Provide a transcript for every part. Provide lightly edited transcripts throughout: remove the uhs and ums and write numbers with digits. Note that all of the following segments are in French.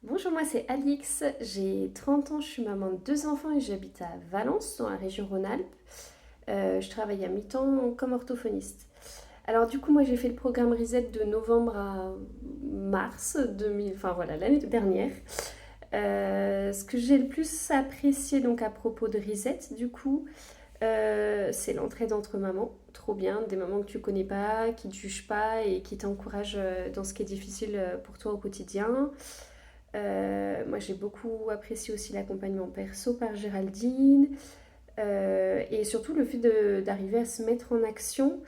Bonjour, moi c'est Alix, j'ai 30 ans, je suis maman de deux enfants et j'habite à Valence, dans la région Rhône-Alpes. Je travaille à mi-temps comme orthophoniste. Alors du coup, moi j'ai fait le programme Reset de novembre à mars 2000, enfin voilà, l'année dernière. Ce que j'ai le plus apprécié donc à propos de Reset, du coup, c'est l'entraide entre mamans. Trop bien, des mamans que tu connais pas, qui te jugent pas et qui t'encouragent dans ce qui est difficile pour toi au quotidien. Moi, j'ai beaucoup apprécié aussi l'accompagnement perso par Géraldine et surtout le fait d'arriver à se mettre en action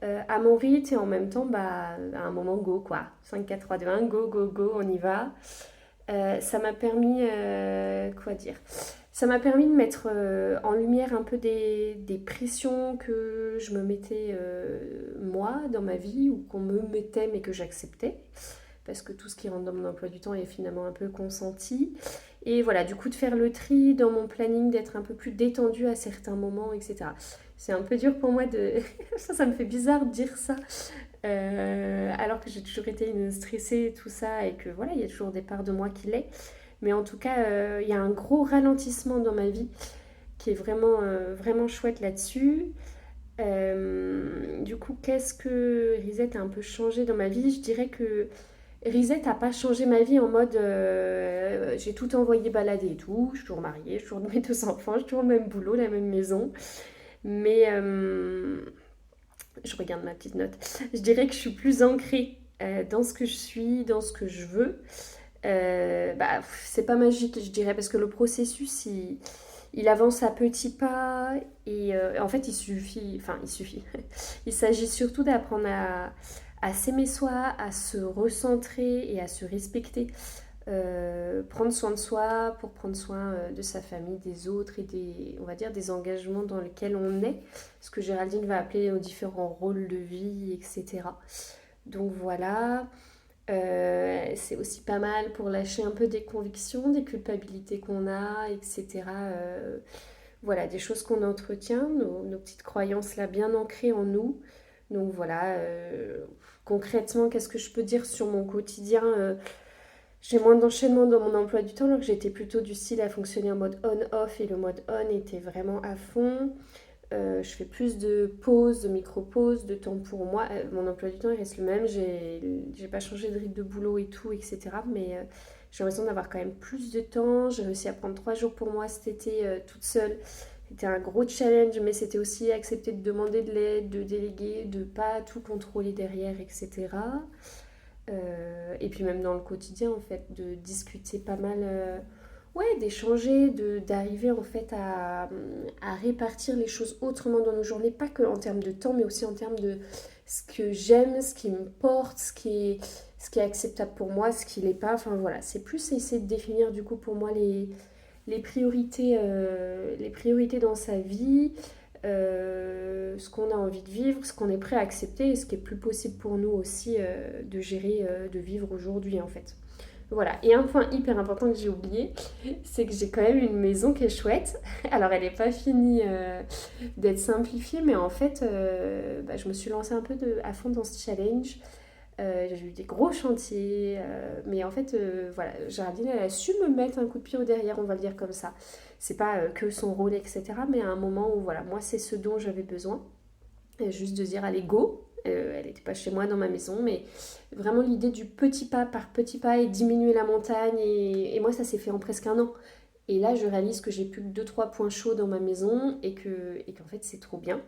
à mon rythme et en même temps, bah, à un moment go quoi. 5, 4, 3, 2, 1, go, go, go, on y va. Ça m'a permis, quoi dire Ça m'a permis de mettre en lumière un peu des pressions que je me mettais moi dans ma vie ou qu'on me mettait mais que j'acceptais parce que tout ce qui rentre dans mon emploi du temps est finalement un peu consenti. Et voilà, du coup, de faire le tri dans mon planning, d'être un peu plus détendue à certains moments, etc. C'est un peu dur pour moi de... ça me fait bizarre de dire ça, alors que j'ai toujours été une stressée et tout ça, et que voilà, il y a toujours des parts de moi qui l'est. Mais en tout cas, il y a un gros ralentissement dans ma vie qui est vraiment chouette là-dessus. Du coup, qu'est-ce que Reset a un peu changé dans ma vie? Je dirais que Reset n'a pas changé ma vie en mode j'ai tout envoyé balader et tout. Je suis toujours mariée, je suis toujours mes deux enfants, j'ai toujours le même boulot, la même maison. Mais je regarde ma petite note. Je dirais que je suis plus ancrée dans ce que je suis, dans ce que je veux. Bah, c'est pas magique, je dirais, parce que le processus, il avance à petits pas et en fait, il suffit. Il s'agit surtout d'apprendre à s'aimer soi, à se recentrer et à se respecter. Prendre soin de soi pour prendre soin de sa famille, des autres et on va dire, des engagements dans lesquels on est, ce que Géraldine va appeler aux différents rôles de vie, etc. Donc voilà. C'est aussi pas mal pour lâcher un peu des convictions, des culpabilités qu'on a, etc. Voilà, des choses qu'on entretient, nos petites croyances là bien ancrées en nous. Donc voilà, concrètement, qu'est-ce que je peux dire sur mon quotidien? J'ai moins d'enchaînement dans mon emploi du temps, alors que j'étais plutôt du style à fonctionner en mode on-off et le mode on était vraiment à fond. Je fais plus de pauses, de micro-pauses, de temps pour moi. Mon emploi du temps il reste le même, j'ai pas changé de rythme de boulot et tout, etc. Mais j'ai l'impression d'avoir quand même plus de temps. J'ai réussi à prendre 3 jours pour moi cet été toute seule. C'était un gros challenge, mais c'était aussi accepter de demander de l'aide, de déléguer, de pas tout contrôler derrière, etc. Et puis même dans le quotidien, en fait, de discuter pas mal, ouais, d'échanger, d'arriver en fait à répartir les choses autrement dans nos journées, pas que en termes de temps, mais aussi en termes de ce que j'aime, ce qui me porte, ce qui est acceptable pour moi, ce qui l'est pas. Enfin voilà, c'est plus essayer de définir du coup pour moi les priorités dans sa vie, ce qu'on a envie de vivre, ce qu'on est prêt à accepter et ce qui est plus possible pour nous aussi de gérer, de vivre aujourd'hui en fait. Voilà, et un point hyper important que j'ai oublié, c'est que j'ai quand même une maison qui est chouette. Alors elle n'est pas finie d'être simplifiée, mais en fait bah, je me suis lancée un peu à fond dans ce challenge. J'ai eu des gros chantiers, mais en fait, voilà, Géraldine, elle a su me mettre un coup de pied au derrière, on va le dire comme ça. C'est pas que son rôle, etc., mais à un moment où, voilà, moi, c'est ce dont j'avais besoin. Juste de dire, allez, go. Elle n'était pas chez moi dans ma maison, mais vraiment l'idée du petit pas par petit pas et diminuer la montagne. Et moi, ça s'est fait en presque un an. Et là, je réalise que j'ai plus que deux trois points chauds dans ma maison et qu'en fait, c'est trop bien.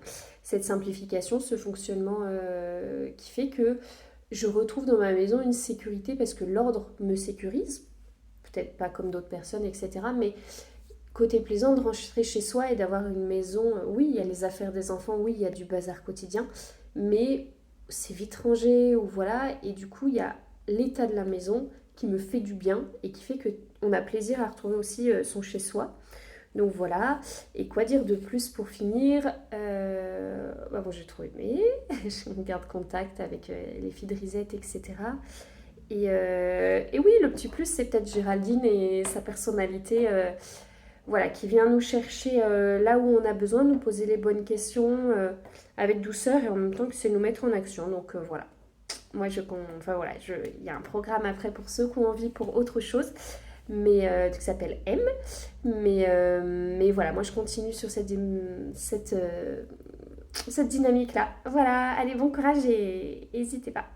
Cette simplification, ce fonctionnement qui fait que je retrouve dans ma maison une sécurité parce que l'ordre me sécurise, peut-être pas comme d'autres personnes, etc. Mais côté plaisant de rentrer chez soi et d'avoir une maison, oui, il y a les affaires des enfants, oui, il y a du bazar quotidien, mais c'est vite rangé ou voilà, et du coup, il y a l'état de la maison qui me fait du bien et qui fait que on a plaisir à retrouver aussi son chez soi. Donc voilà, et quoi dire de plus pour finir? Bah bon, j'ai trop aimé, je garde contact avec les filles de Risette, etc. Et oui, le petit plus, c'est peut-être Géraldine et sa personnalité voilà, qui vient nous chercher là où on a besoin, nous poser les bonnes questions avec douceur et en même temps que c'est nous mettre en action. Donc voilà. Moi, enfin voilà, il y a un programme après pour ceux qui ont envie pour autre chose, mais qui s'appelle M. Mais voilà, moi je continue sur cette dynamique-là. Voilà, allez, bon courage et n'hésitez pas.